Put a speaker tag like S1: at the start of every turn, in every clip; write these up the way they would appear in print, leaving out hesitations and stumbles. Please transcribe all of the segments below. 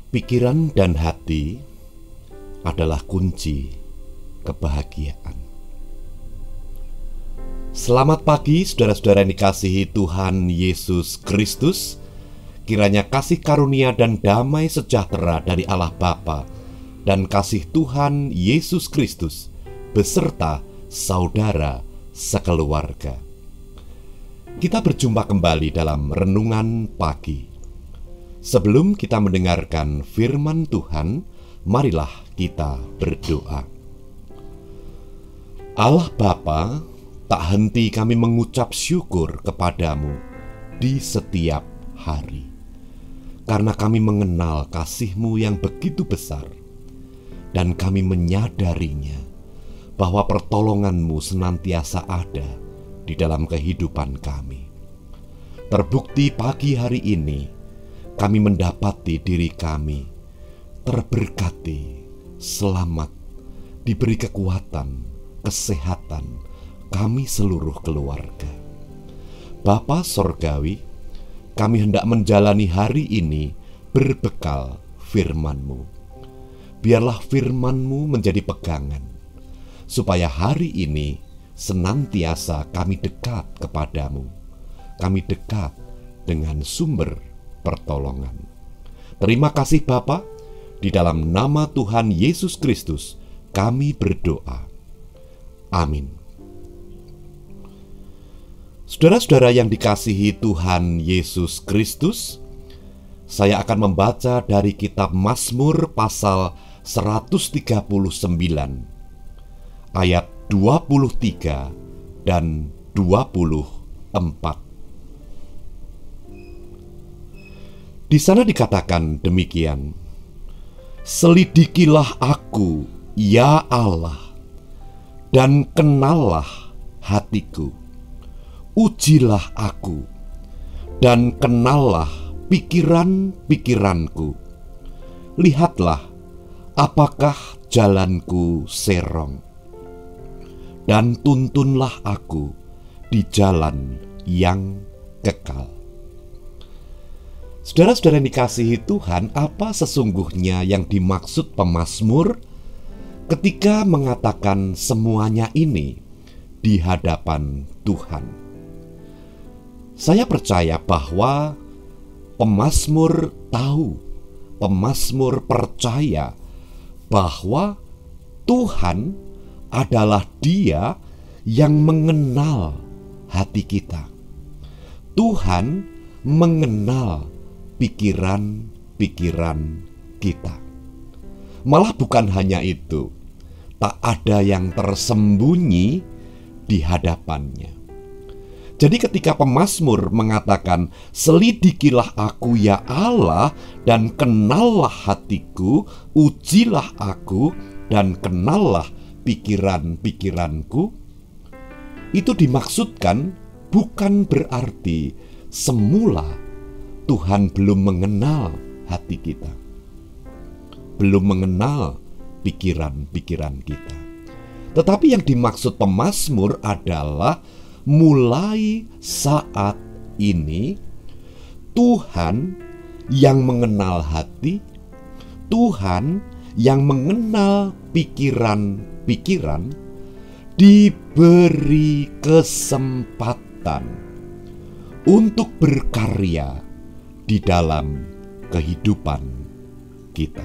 S1: Pikiran dan hati adalah kunci kebahagiaan. Selamat pagi saudara-saudara yang dikasihi Tuhan Yesus Kristus. Kiranya kasih karunia dan damai sejahtera dari Allah Bapa dan kasih Tuhan Yesus Kristus beserta saudara sekeluarga. Kita berjumpa kembali dalam renungan pagi. Sebelum kita mendengarkan firman Tuhan, marilah kita berdoa. Allah Bapa, tak henti kami mengucap syukur kepadamu di setiap hari. Karena kami mengenal kasih-Mu yang begitu besar, dan kami menyadarinya bahwa pertolongan-Mu senantiasa ada di dalam kehidupan kami. Terbukti pagi hari ini, kami mendapati diri kami terberkati, selamat, diberi kekuatan, kesehatan, kami seluruh keluarga. Bapa Sorgawi, kami hendak menjalani hari ini berbekal firman-Mu. Biarlah firman-Mu menjadi pegangan, supaya hari ini senantiasa kami dekat kepadamu. Kami dekat dengan sumber pertolongan. Terima kasih Bapa, di dalam nama Tuhan Yesus Kristus kami berdoa. Amin. Saudara-saudara yang dikasihi Tuhan Yesus Kristus, saya akan membaca dari kitab Mazmur pasal 139 ayat 23 dan 24. Di sana dikatakan demikian, "Selidikilah aku, ya Allah, dan kenallah hatiku. Ujilah aku, dan kenallah pikiran-pikiranku. Lihatlah, apakah jalanku serong, dan tuntunlah aku di jalan yang kekal." Saudara-saudara yang dikasihi Tuhan, apa sesungguhnya yang dimaksud pemazmur ketika mengatakan semuanya ini di hadapan Tuhan? Saya percaya bahwa pemazmur tahu, pemazmur percaya bahwa Tuhan adalah Dia yang mengenal hati kita. Tuhan mengenal pikiran-pikiran kita. Malah bukan hanya itu, tak ada yang tersembunyi di hadapannya. Jadi ketika pemazmur mengatakan, "Selidikilah aku ya Allah, dan kenallah hatiku, ujilah aku, dan kenallah pikiran-pikiranku," itu dimaksudkan bukan berarti semula Tuhan belum mengenal hati kita, belum mengenal pikiran-pikiran kita. Tetapi yang dimaksud pemazmur adalah mulai saat ini Tuhan yang mengenal hati, Tuhan yang mengenal pikiran-pikiran, diberi kesempatan untuk berkarya di dalam kehidupan kita.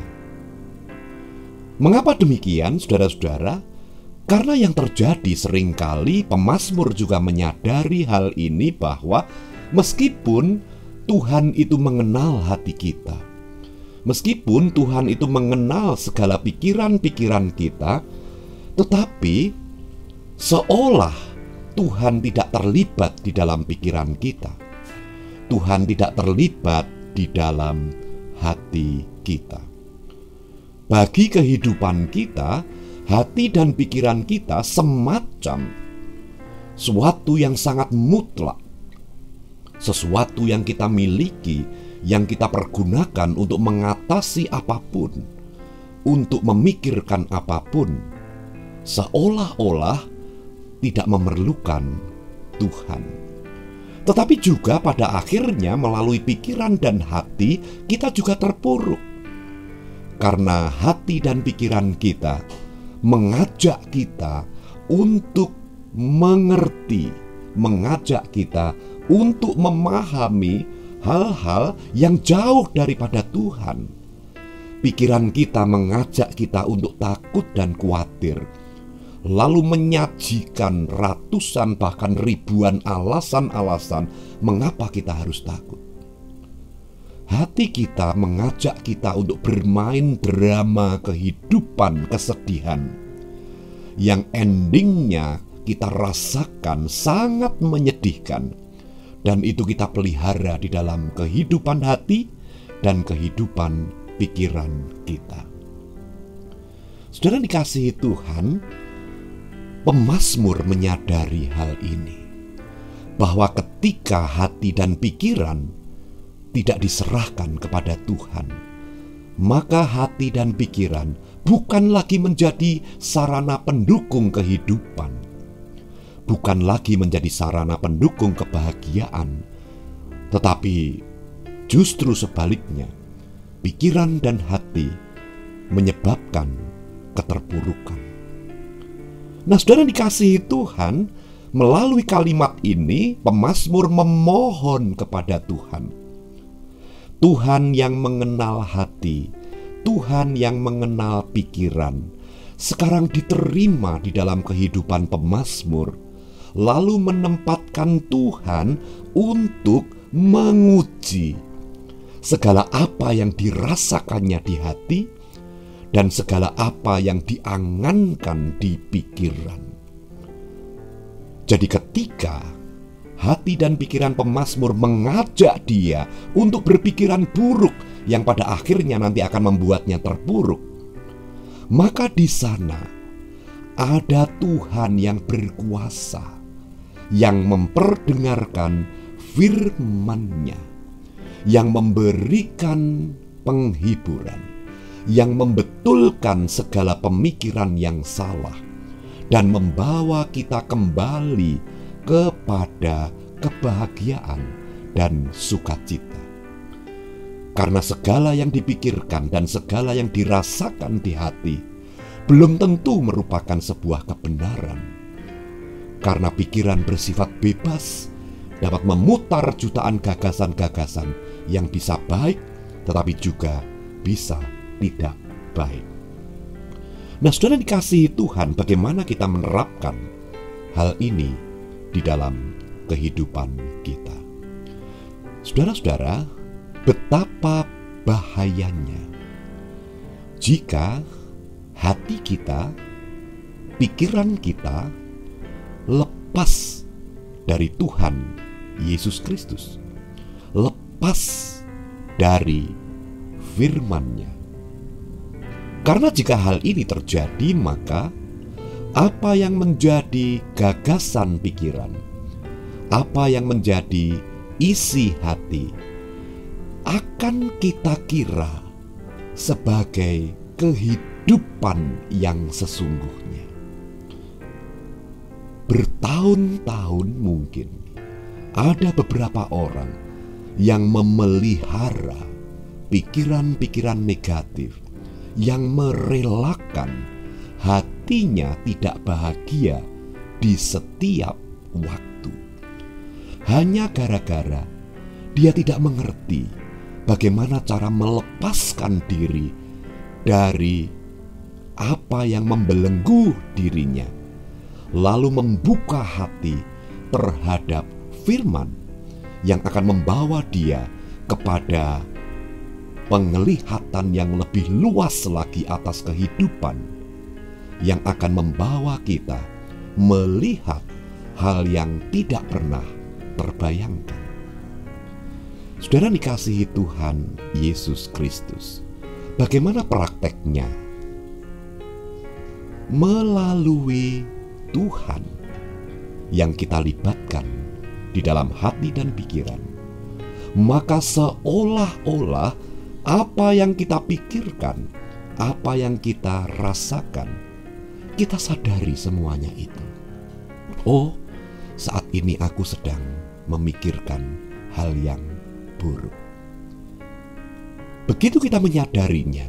S1: Mengapa demikian, saudara-saudara? Karena yang terjadi seringkali pemazmur juga menyadari hal ini, bahwa meskipun Tuhan itu mengenal hati kita, meskipun Tuhan itu mengenal segala pikiran-pikiran kita, tetapi seolah Tuhan tidak terlibat di dalam pikiran kita. Tuhan tidak terlibat di dalam hati kita. Bagi kehidupan kita, hati dan pikiran kita semacam suatu yang sangat mutlak, sesuatu yang kita miliki, yang kita pergunakan untuk mengatasi apapun, untuk memikirkan apapun, seolah-olah tidak memerlukan Tuhan. Tetapi juga pada akhirnya melalui pikiran dan hati kita juga terpuruk. Karena hati dan pikiran kita mengajak kita untuk mengerti, mengajak kita untuk memahami hal-hal yang jauh daripada Tuhan. Pikiran kita mengajak kita untuk takut dan khawatir, lalu menyajikan ratusan bahkan ribuan alasan-alasan mengapa kita harus takut. Hati kita mengajak kita untuk bermain drama kehidupan kesedihan yang endingnya kita rasakan sangat menyedihkan, dan itu kita pelihara di dalam kehidupan hati dan kehidupan pikiran kita. Saudara dikasihi Tuhan, pemazmur menyadari hal ini, bahwa ketika hati dan pikiran tidak diserahkan kepada Tuhan, maka hati dan pikiran bukan lagi menjadi sarana pendukung kehidupan, bukan lagi menjadi sarana pendukung kebahagiaan, tetapi justru sebaliknya, pikiran dan hati menyebabkan keterpurukan. Nah, saudara dikasihi Tuhan, melalui kalimat ini pemazmur memohon kepada Tuhan. Tuhan yang mengenal hati, Tuhan yang mengenal pikiran, sekarang diterima di dalam kehidupan pemazmur, lalu menempatkan Tuhan untuk menguji segala apa yang dirasakannya di hati dan segala apa yang diangankan di pikiran. Jadi ketika hati dan pikiran pemazmur mengajak dia untuk berpikiran buruk yang pada akhirnya nanti akan membuatnya terpuruk, maka di sana ada Tuhan yang berkuasa, yang memperdengarkan firman-Nya, yang memberikan penghiburan, yang membetulkan segala pemikiran yang salah, dan membawa kita kembali kepada kebahagiaan dan sukacita. Karena segala yang dipikirkan dan segala yang dirasakan di hati belum tentu merupakan sebuah kebenaran. Karena pikiran bersifat bebas dapat memutar jutaan gagasan-gagasan yang bisa baik tetapi juga bisa tidak baik. Nah, saudara dikasihi Tuhan, bagaimana kita menerapkan hal ini di dalam kehidupan kita? Saudara-saudara, betapa bahayanya jika hati kita, pikiran kita lepas dari Tuhan Yesus Kristus, lepas dari firman-Nya. Karena jika hal ini terjadi, maka apa yang menjadi gagasan pikiran, apa yang menjadi isi hati, akan kita kira sebagai kehidupan yang sesungguhnya. Bertahun-tahun mungkin ada beberapa orang yang memelihara pikiran-pikiran negatif, yang merelakan hatinya tidak bahagia di setiap waktu, hanya gara-gara dia tidak mengerti bagaimana cara melepaskan diri dari apa yang membelenggu dirinya, lalu membuka hati terhadap firman yang akan membawa dia kepada penglihatan yang lebih luas lagi atas kehidupan, yang akan membawa kita melihat hal yang tidak pernah terbayangkan. Saudara dikasihi Tuhan Yesus Kristus, bagaimana prakteknya? Melalui Tuhan yang kita libatkan di dalam hati dan pikiran, maka seolah-olah apa yang kita pikirkan, apa yang kita rasakan, kita sadari semuanya itu. Oh, saat ini aku sedang memikirkan hal yang buruk. Begitu kita menyadarinya,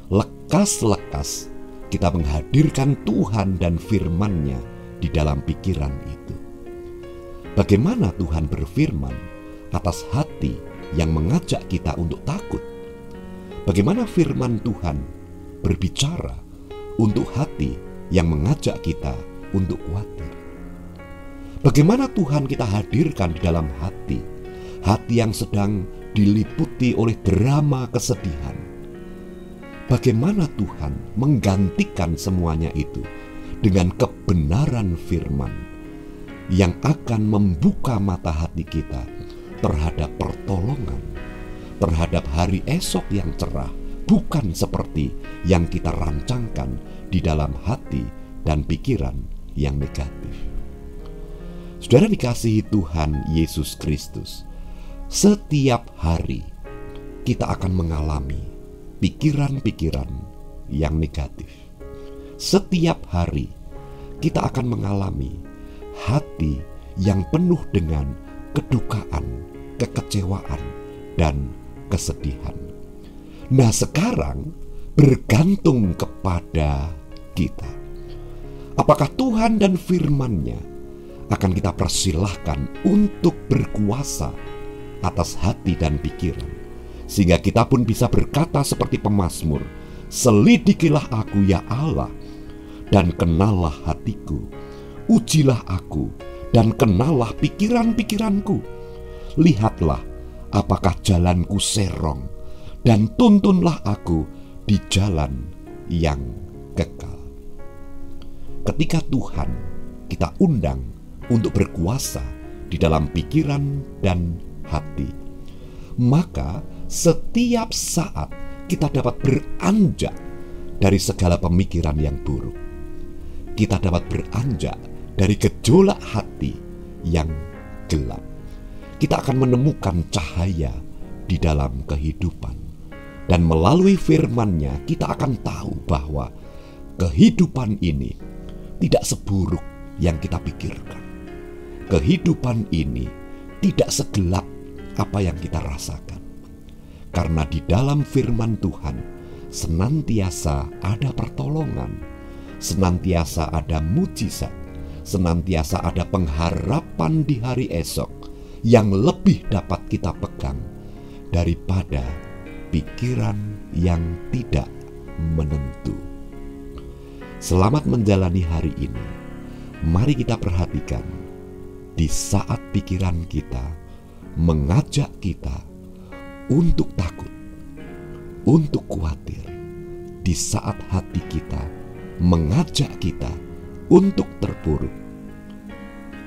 S1: lekas-lekas kita menghadirkan Tuhan dan firman-Nya di dalam pikiran itu. Bagaimana Tuhan berfirman atas hati yang mengajak kita untuk takut? Bagaimana firman Tuhan berbicara untuk hati yang mengajak kita untuk khawatir? Bagaimana Tuhan kita hadirkan di dalam hati yang sedang diliputi oleh drama kesedihan? Bagaimana Tuhan menggantikan semuanya itu dengan kebenaran firman yang akan membuka mata hati kita terhadap pertolongan, terhadap hari esok yang cerah, bukan seperti yang kita rancangkan di dalam hati dan pikiran yang negatif. Saudara dikasihi Tuhan Yesus Kristus, setiap hari kita akan mengalami pikiran-pikiran yang negatif. Setiap hari kita akan mengalami hati yang penuh dengan kedukaan, kekecewaan, dan kesedihan. Nah, sekarang bergantung kepada kita. Apakah Tuhan dan firman-Nya akan kita persilahkan untuk berkuasa atas hati dan pikiran, sehingga kita pun bisa berkata seperti pemazmur, "Selidikilah aku ya Allah, dan kenallah hatiku. Ujilah aku, dan kenallah pikiran-pikiranku. Lihatlah apakah jalanku serong, dan tuntunlah aku di jalan yang kekal." Ketika Tuhan kita undang untuk berkuasa di dalam pikiran dan hati, maka setiap saat kita dapat beranjak dari segala pemikiran yang buruk. Kita dapat beranjak dari gejolak hati yang gelap. Kita akan menemukan cahaya di dalam kehidupan. Dan melalui firman-Nya kita akan tahu bahwa kehidupan ini tidak seburuk yang kita pikirkan. Kehidupan ini tidak segelap apa yang kita rasakan. Karena di dalam firman Tuhan senantiasa ada pertolongan, senantiasa ada mujizat, senantiasa ada pengharapan di hari esok yang lebih dapat kita pegang daripada pikiran yang tidak menentu. Selamat menjalani hari ini. Mari kita perhatikan di saat pikiran kita mengajak kita untuk takut, untuk khawatir, di saat hati kita mengajak kita untuk terpuruk.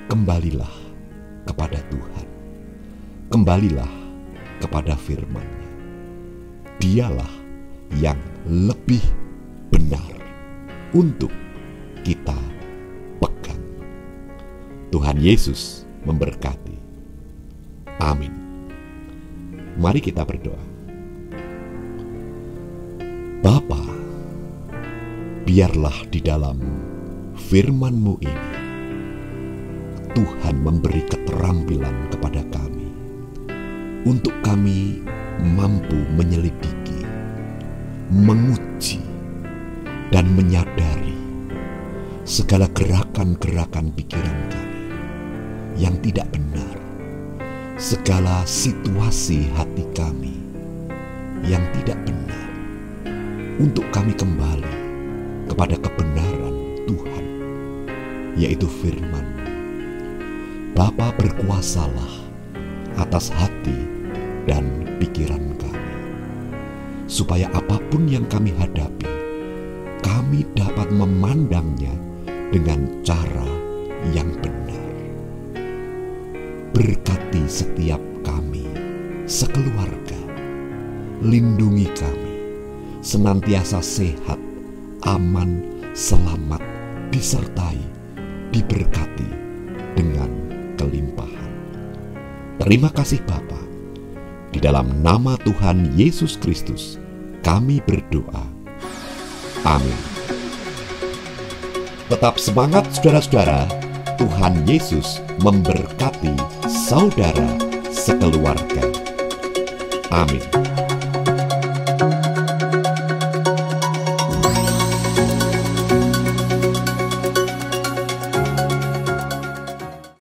S1: Kembalilah kepada Tuhan, kembalilah kepada firman-Nya. Dialah yang lebih benar untuk kita pegang. Tuhan Yesus memberkati. Amin. Mari kita berdoa. Bapa, biarlah di dalam firman-Mu ini Tuhan memberi keterampilan kepada kami untuk kami mampu menyelidiki, menguji, dan menyadari segala gerakan-gerakan pikiran kami yang tidak benar, segala situasi hati kami yang tidak benar, untuk kami kembali kepada kebenaran Tuhan, yaitu firman. Bapa, berkuasalah atas hati dan pikiran kami, supaya apapun yang kami hadapi, kami dapat memandangnya dengan cara yang benar. Berkati setiap kami, sekeluarga. Lindungi kami, senantiasa sehat, aman, selamat, disertai, diberkati dengan kelimpahan. Terima kasih Bapa. Di dalam nama Tuhan Yesus Kristus, kami berdoa. Amin. Tetap semangat saudara-saudara. Tuhan Yesus memberkati saudara sekeluarga. Amin.